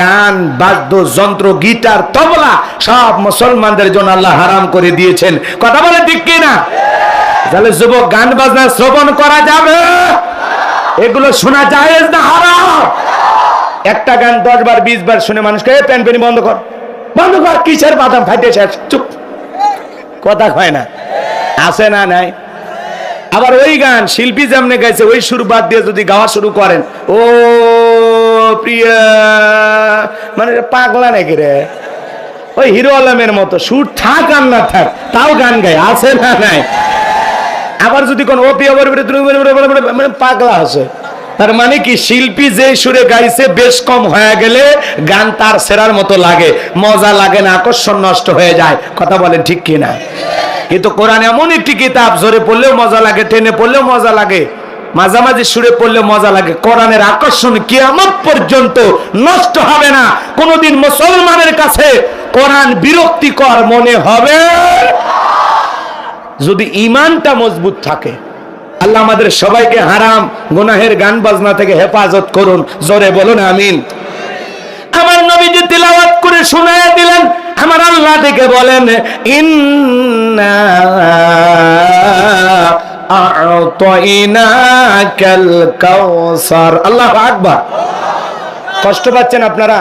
গান বাদ্যযন্ত্র গিটার তবলা সব মুসলমানদের জন্য আল্লাহ হারাম করে দিয়েছেন। কথা বলে ঠিক কিনা? তাহলে যুবক গান বাজনা শ্রবণ করা যাবে? এগুলো শোনা জায়েজ না হারাম? একটা গান 10 বার 20 বার শুনে মানুষকে প্যান প্যানি বন্ধ কর, বন্ধ কর, কিসের বাদাম ফাইটে শেষ, চুপ, কথা কয় না? আছে না নাই? আবার ওই গান শিল্পী যেমনে গাইছে ওই সুর বাদ দিয়ে যদি গাওয়া শুরু করেন, ও প্রিয়া, মানে পাগলা নাকি রে? ওই হিরো আলমের মতো সুর থাক আর না থাক তাও গান গায়, আছে না নাই? আবার যদি কোন ও প্রিয়া মানে পাগলা আছে, তার মানে কি শিল্পী যে সুরে গাইছে বেশ কম হয়ে গেলে গান তার সেরার মতো লাগে, মজা লাগে না, আকর্ষণ নষ্ট হয়ে যায়। কথা বলেন ঠিক কিনা? কিন্তু কোরআন এমন একটি কিতাব, জোরে পড়লেও মজা লাগে, টেনে পড়লেও মজা লাগে, মাঝামাঝি সুরে পড়লেও মজা লাগে। কোরআনের আকর্ষণ কিয়ামত পর্যন্ত নষ্ট হবে না। কোনদিন মুসলমানের কাছে কোরআন বিরক্তিকর মনে হবে যদি ঈমানটা মজবুত থাকে। আল্লাহ আমাদের সবাইকে হারাম গুনাহের গান বাজনা থেকে হেফাজত করুন, জোরে বলুন আমিন। আমার নবীজি তিলাওয়াত করে শোনায়া দিলেন, আমার আল্লাহ থেকে বলেন, ইন্না আ'তাইনাকাল কাউসার। আল্লাহু আকবার। কষ্ট পাচ্ছেন আপনারা?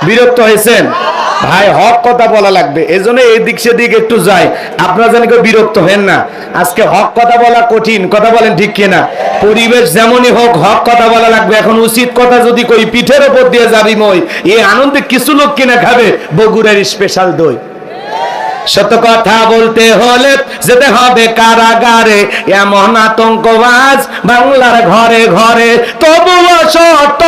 বিরক্ত হয়েছেন? ভাই হক কথা বলা লাগবে, এজন্য এই দিক সেদিক একটু যাই, আপনারা যেন কেউ বিরক্ত হেন না। আজকে হক কথা বলা কঠিন, কথা বলেন ঠিক কিনা? পরিবেশ যেমনই হোক হক কথা বলা লাগবে। এখন উচিত কথা যদি কই পিঠের উপর দিয়ে যাবি মই, এই আনন্দে কিছু লোক কিনা খাবে বগুড়ার স্পেশাল দই। সত্য কথা বলতে হলে যেতে হবে কারাগারে, এমন আতঙ্কবাজ বাংলার ঘরে ঘরে। তবুও সত্য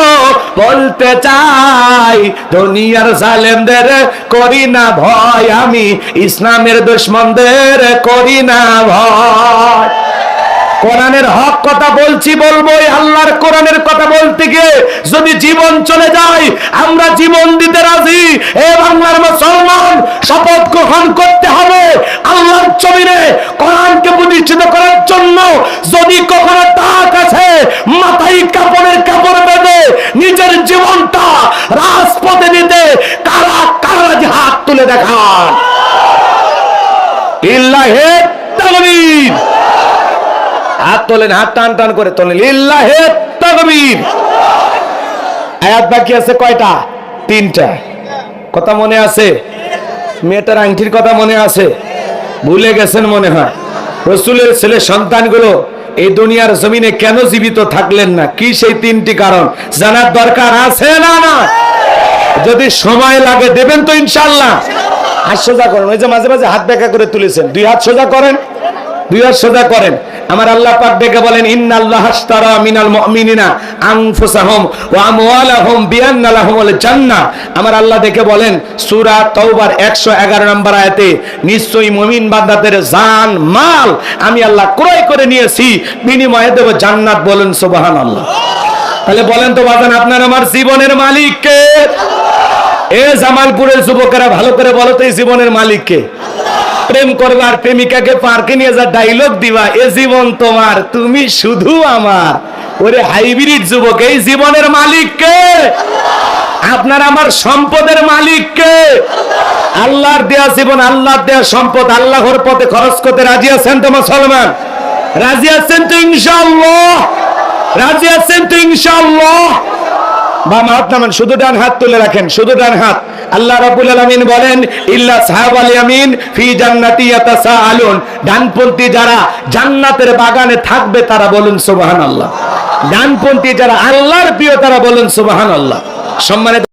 বলতে চাই, দুনিয়ার জালেমদের করি না ভয়, আমি ইসলামের দুশমনদের করি না ভয়। কোরআনের হক কথা বলছি, বলবোই। আল্লাহর কোরআনের কথা বলতে গিয়ে যদি জীবন চলে যায়, আমরা জীবন দিতে রাজি। এ বাংলার মুসলমান, শপথ গ্রহণ করতে হবে আল্লাহর জমিনে কোরআনকে প্রতিষ্ঠিত করার জন্য। যদি কখনো তাক আছে, মাথায় কাপড়ের কাপড় বেঁধে নিজের জীবনটা রাজপথে দিতে কারা কারা হাত তুলে দেখান। লিল্লাহে তাকবীর। হাত তোলেন, হাত টান টান করে তোলেন। লিল্লাহে তাকবীর। আয়াত বাকি আছে কয়টা? 3টা। কথা মনে আছে? মেয়েটার আংটির কথা মনে আছে? ভুলে গেছেন মনে হয়। রাসূলের ছেলে সন্তানগুলো এই দুনিয়ার জমিনে কেন জীবিত থাকলেন না? কি সেই 3টি কারণ জানার দরকার আছে না? না, যদি সময় লাগে দেবেন তো ইনশাআল্লাহ। হাত সোজা করেন, ওই যে মাঝে মাঝে হাত বেঁকা করে তুলেছেন, 2 হাত সোজা করেন, 2 হাত সোজা করেন। আমার আল্লাহ পাক ডেকে বলেন, ইন্নাল্লাহা আশতারা মিনাল মুমিনিনা আনফুসাহুম ওয়া আমওয়ালাহুম বিআন্না লাহুমুল জান্নাহ। আমার আল্লাহ ডেকে বলেন সূরা তাওবার 111 নম্বর আয়াতে, নিশ্চয়ই মুমিন বান্দাদের জান মাল আমি আল্লাহ ক্রয় করে নিয়েছি, বিনিময়ে দেব জান্নাত। বলেন সুবহানাল্লাহ। তাহলে বলেন তো বাজান, আপনার আমার জীবনের মালিক কে? এ জামালপুরের যুবকেরা ভালো করে বলো তো, এই জীবনের মালিক কে? প্রেম করবার প্রেমিকাকে পার্কে নিয়ে যা ডায়লগ দিবা, এ জীবন তোমার, তুমি শুধু আমার। ওরে হাইব্রিড যুবক, এই জীবনের মালিক কে? আপনার আমার সম্পদের মালিক কে? আল্লাহর দেয়া জীবন, আল্লাহর দেয়া সম্পদ আল্লাহর পথে খরচ করতে রাজি আছেন তো মুসলমান? রাজি আছেন তো ইনশাআল্লাহ? রাজি আছেন তো ইনশাআল্লাহ? বাম হাত নামান, শুধু ডান হাত তুলে রাখেন, শুধু ডান হাত। আল্লাহ রাব্বুল আলামিন বলেন, ইল্লা সাহাবাল ইয়ামিন ফি জান্নাতি ইয়াতাসাআলুন। ডানপন্থী যারা জান্নাতের বাগানে থাকবে তারা বলুন সুবহানাল্লাহ। ডানপন্থী যারা আল্লাহর প্রিয় তারা বলুন সুবহানাল্লাহ। সম্মানিত